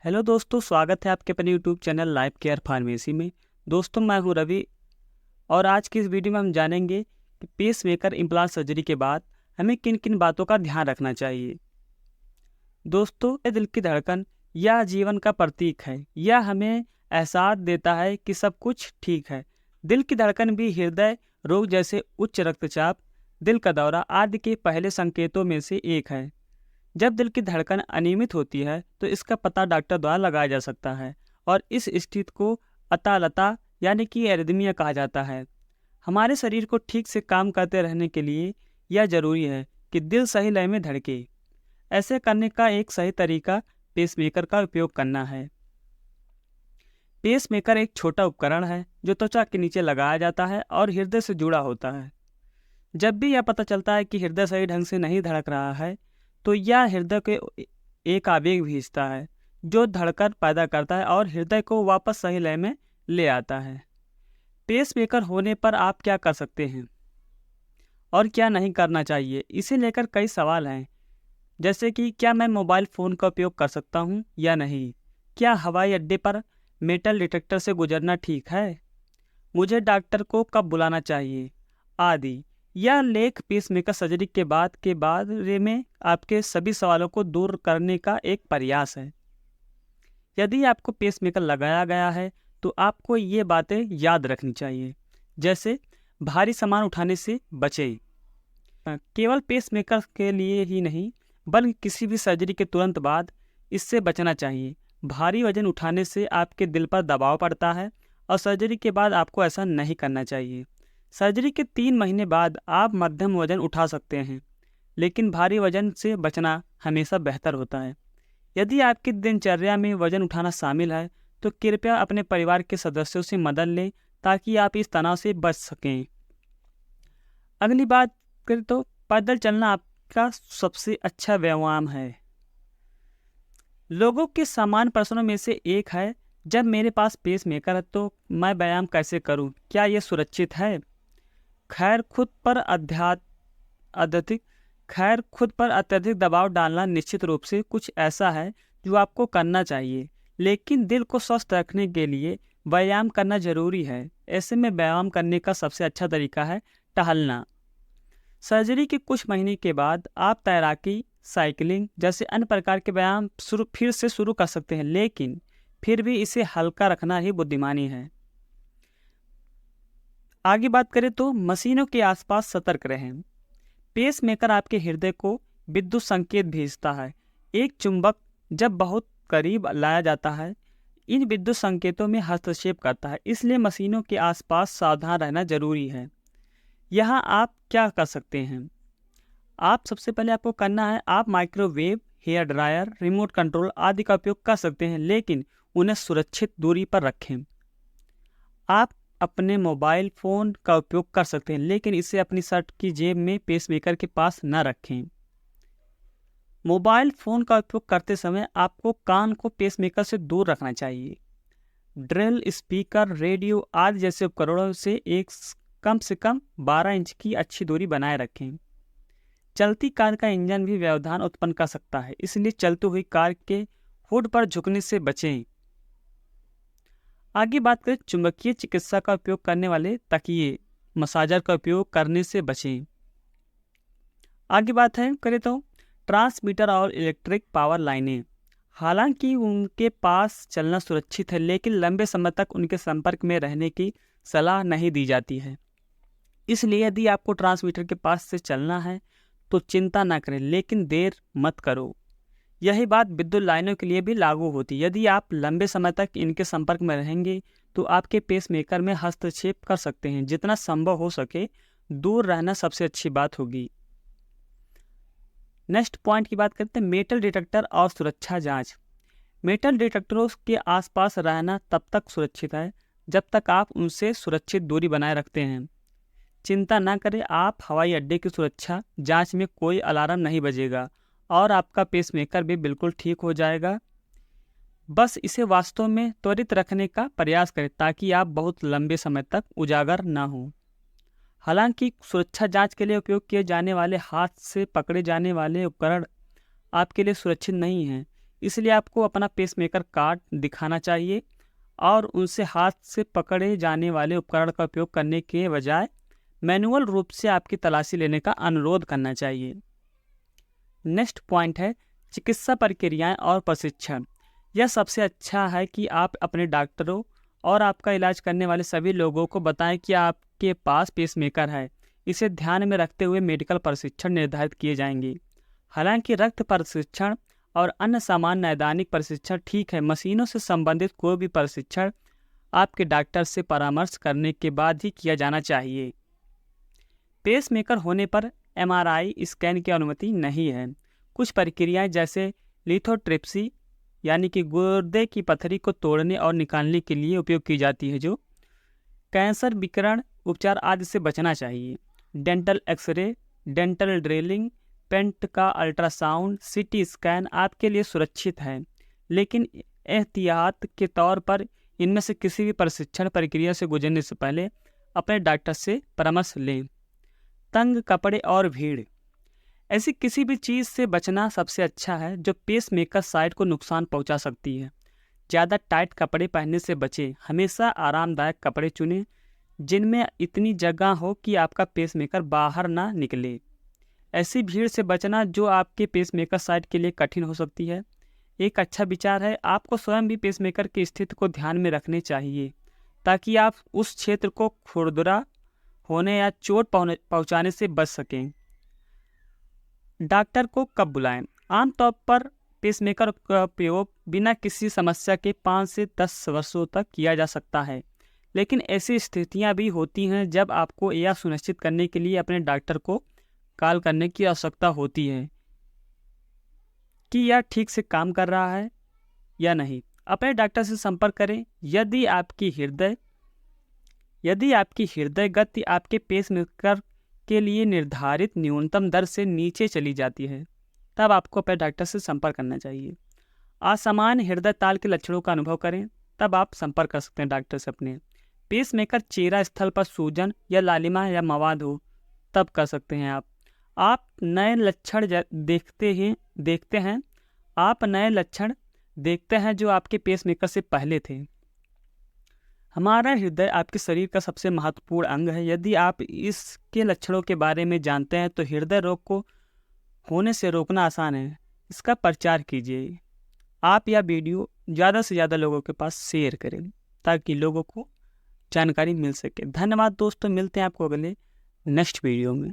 Hello दोस्तों, स्वागत है आपके अपने YouTube channel life care pharmacy में। दोस्तों, मैं हूं रवि और आज की इस वीडियो में हम जानेंगे कि पेस मेकर इम्प्लांट सर्जरी के बाद हमें किन किन बातों का ध्यान रखना चाहिए। दोस्तों, ये दिल की धड़कन या जीवन का प्रतीक है। यह हमें एहसास देता है कि सब कुछ ठीक है। दिल की धड़कन भी हृदय रोग जैसे उच्च रक्तचाप, दिल का दौरा आदि के पहले संकेतों में से एक है। जब दिल की धड़कन अनियमित होती है तो इसका पता डॉक्टर द्वारा लगाया जा सकता है और इस स्थिति को अतालता यानी कि एरिथमिया कहा जाता है। हमारे शरीर को ठीक से काम करते रहने के लिए यह जरूरी है कि दिल सही लय में धड़के। ऐसे करने का एक सही तरीका पेसमेकर का उपयोग करना है। पेसमेकर एक छोटा उपकरण है जो त्वचा के नीचे लगाया जाता है और हृदय से जुड़ा होता है। जब भी यह पता चलता है कि हृदय सही ढंग से नहीं धड़क रहा है तो यह हृदय के एक आवेग भेजता है जो धड़कन पैदा करता है और हृदय को वापस सही लय में ले आता है। पेसमेकर होने पर आप क्या कर सकते हैं और क्या नहीं करना चाहिए, इसे लेकर कई सवाल हैं। जैसे कि क्या मैं मोबाइल फ़ोन का उपयोग कर सकता हूँ या नहीं, क्या हवाई अड्डे पर मेटल डिटेक्टर से गुजरना ठीक है, मुझे डॉक्टर को कब बुलाना चाहिए आदि। यह लेख पेसमेकर सर्जरी के बारे में आपके सभी सवालों को दूर करने का एक प्रयास है। यदि आपको पेसमेकर लगाया गया है तो आपको ये बातें याद रखनी चाहिए, जैसे भारी सामान उठाने से बचें। केवल पेसमेकर के लिए ही नहीं बल्कि किसी भी सर्जरी के तुरंत बाद इससे बचना चाहिए। भारी वजन उठाने से आपके दिल पर दबाव पड़ता है और सर्जरी के बाद आपको ऐसा नहीं करना चाहिए। सर्जरी के 3 महीने बाद आप मध्यम वजन उठा सकते हैं, लेकिन भारी वजन से बचना हमेशा बेहतर होता है। यदि आपकी दिनचर्या में वजन उठाना शामिल है तो कृपया अपने परिवार के सदस्यों से मदद लें ताकि आप इस तनाव से बच सकें। अगली बात करें तो पैदल चलना आपका सबसे अच्छा व्यायाम है। लोगों के सामान्य प्रश्नों में से एक है, जब मेरे पास पेसमेकर है तो मैं व्यायाम कैसे करूं, क्या यह सुरक्षित है? खैर खुद पर अत्यधिक दबाव डालना निश्चित रूप से कुछ ऐसा है जो आपको करना चाहिए, लेकिन दिल को स्वस्थ रखने के लिए व्यायाम करना जरूरी है। ऐसे में व्यायाम करने का सबसे अच्छा तरीका है टहलना। सर्जरी के कुछ महीने के बाद आप तैराकी, साइकिलिंग जैसे अन्य प्रकार के व्यायाम फिर से शुरू कर सकते हैं, लेकिन फिर भी इसे हल्का रखना ही बुद्धिमानी है। आगे बात करें तो मशीनों के आसपास सतर्क रहें। पेसमेकर आपके हृदय को विद्युत संकेत भेजता है। एक चुंबक जब बहुत करीब लाया जाता है इन विद्युत संकेतों में हस्तक्षेप करता है, इसलिए मशीनों के आसपास सावधान रहना जरूरी है। यहाँ आप क्या कर सकते हैं? आप सबसे पहले आपको करना है, आप microwave, hair dryer, remote control आदि का उपयोग कर सकते हैं, लेकिन उन्हें सुरक्षित दूरी पर रखें। आप अपने मोबाइल फ़ोन का उपयोग कर सकते हैं, लेकिन इसे अपनी शर्ट की जेब में पेसमेकर के पास न रखें। मोबाइल फ़ोन का उपयोग करते समय आपको कान को पेसमेकर से दूर रखना चाहिए। ड्रिल, स्पीकर, रेडियो आदि जैसे उपकरणों से कम से कम 12 इंच की अच्छी दूरी बनाए रखें। चलती कार का इंजन भी व्यवधान उत्पन्न कर सकता है, इसलिए चलती हुई कार के हुड पर झुकने से बचें। आगे बात करें चुंबकीय चिकित्सा का उपयोग करने वाले तकिए, मसाजर का उपयोग करने से बचें। आगे बात करें तो ट्रांसमीटर और इलेक्ट्रिक पावर लाइनें। हालांकि उनके पास चलना सुरक्षित है, लेकिन लंबे समय तक उनके संपर्क में रहने की सलाह नहीं दी जाती है। इसलिए यदि आपको ट्रांसमीटर के पास से चलना है तो चिंता न करें, लेकिन देर मत करो। यही बात विद्युत लाइनों के लिए भी लागू होती है। यदि आप लंबे समय तक इनके संपर्क में रहेंगे तो आपके पेसमेकर में हस्तक्षेप कर सकते हैं। जितना संभव हो सके दूर रहना सबसे अच्छी बात होगी। नेक्स्ट पॉइंट की बात करते हैं, मेटल डिटेक्टर और सुरक्षा जांच। मेटल डिटेक्टरों के आसपास रहना तब तक सुरक्षित है जब तक आप उनसे सुरक्षित दूरी बनाए रखते हैं। चिंता न करें, आप हवाई अड्डे की सुरक्षा जांच में कोई अलार्म नहीं बजेगा और आपका पेसमेकर भी बिल्कुल ठीक हो जाएगा। बस इसे वास्तव में त्वरित रखने का प्रयास करें ताकि आप बहुत लंबे समय तक उजागर ना हो। हालांकि सुरक्षा जांच के लिए उपयोग किए जाने वाले हाथ से पकड़े जाने वाले उपकरण आपके लिए सुरक्षित नहीं हैं, इसलिए आपको अपना पेसमेकर कार्ड दिखाना चाहिए और उनसे हाथ से पकड़े जाने वाले उपकरण का उपयोग करने के बजाय मैनुअल रूप से आपकी तलाशी लेने का अनुरोध करना चाहिए। नेक्स्ट पॉइंट है चिकित्सा प्रक्रियाएं और प्रशिक्षण। यह सबसे अच्छा है कि आप अपने डॉक्टरों और आपका इलाज करने वाले सभी लोगों को बताएं कि आपके पास पेसमेकर है। इसे ध्यान में रखते हुए मेडिकल प्रशिक्षण निर्धारित किए जाएंगे। हालांकि रक्त प्रशिक्षण और अन्य सामान्य नैदानिक प्रशिक्षण ठीक है, मशीनों से संबंधित कोई भी प्रशिक्षण आपके डॉक्टर से परामर्श करने के बाद ही किया जाना चाहिए। पेसमेकर होने पर MRI स्कैन की अनुमति नहीं है। कुछ प्रक्रियाएं जैसे लिथोट्रिप्सी यानी कि गुर्दे की पथरी को तोड़ने और निकालने के लिए उपयोग की जाती है, जो कैंसर विकिरण उपचार आदि से बचना चाहिए। Dental x ray, dental drilling, paint का अल्ट्रासाउंड, CT स्कैन आपके लिए सुरक्षित है, लेकिन एहतियात के तौर पर इनमें से किसी भी प्रशिक्षण प्रक्रिया से गुजरने से पहले अपने डॉक्टर से परामर्श लें। तंग कपड़े और भीड़, ऐसी किसी भी चीज़ से बचना सबसे अच्छा है जो पेसमेकर साइट को नुकसान पहुंचा सकती है। ज़्यादा टाइट कपड़े पहनने से बचें। हमेशा आरामदायक कपड़े चुनें जिनमें इतनी जगह हो कि आपका पेसमेकर बाहर ना निकले। ऐसी भीड़ से बचना जो आपके पेसमेकर साइट के लिए कठिन हो सकती है। एक अच्छा विचार है आपको स्वयं भी पेसमेकर की स्थिति को ध्यान में रखने चाहिए ताकि आप उस क्षेत्र को खुरदरा होने या चोट पहुंचाने से बच सकें। डॉक्टर को कब बुलाएं? आमतौर पर पेसमेकर का उपयोग बिना किसी समस्या के 5 से 10 वर्षों तक किया जा सकता है, लेकिन ऐसी स्थितियां भी होती हैं जब आपको यह सुनिश्चित करने के लिए अपने डॉक्टर को कॉल करने की आवश्यकता होती है कि यह ठीक से काम कर रहा है या नहीं। अपने डॉक्टर से संपर्क करें। यदि आपकी हृदय गति आपके पेसमेकर के लिए निर्धारित न्यूनतम दर से नीचे चली जाती है, तब आपको अपने डॉक्टर से संपर्क करना चाहिए। असामान्य हृदय ताल के लक्षणों का अनुभव करें, तब आप संपर्क कर सकते हैं डॉक्टर से अपने। पेसमेकर चेहरा स्थल पर सूजन या लालिमा या मवाद हो, तब कर सकते हैं आप नए लक्षण देखते हैं जो आपके पेसमेकर से पहले थे। हमारा हृदय आपके शरीर का सबसे महत्वपूर्ण अंग है। यदि आप इसके लक्षणों के बारे में जानते हैं तो हृदय रोग को होने से रोकना आसान है। इसका प्रचार कीजिए। आप यह वीडियो ज़्यादा से ज़्यादा लोगों के पास शेयर करें ताकि लोगों को जानकारी मिल सके। धन्यवाद दोस्तों, मिलते हैं आपको अगले नेक्स्ट वीडियो में।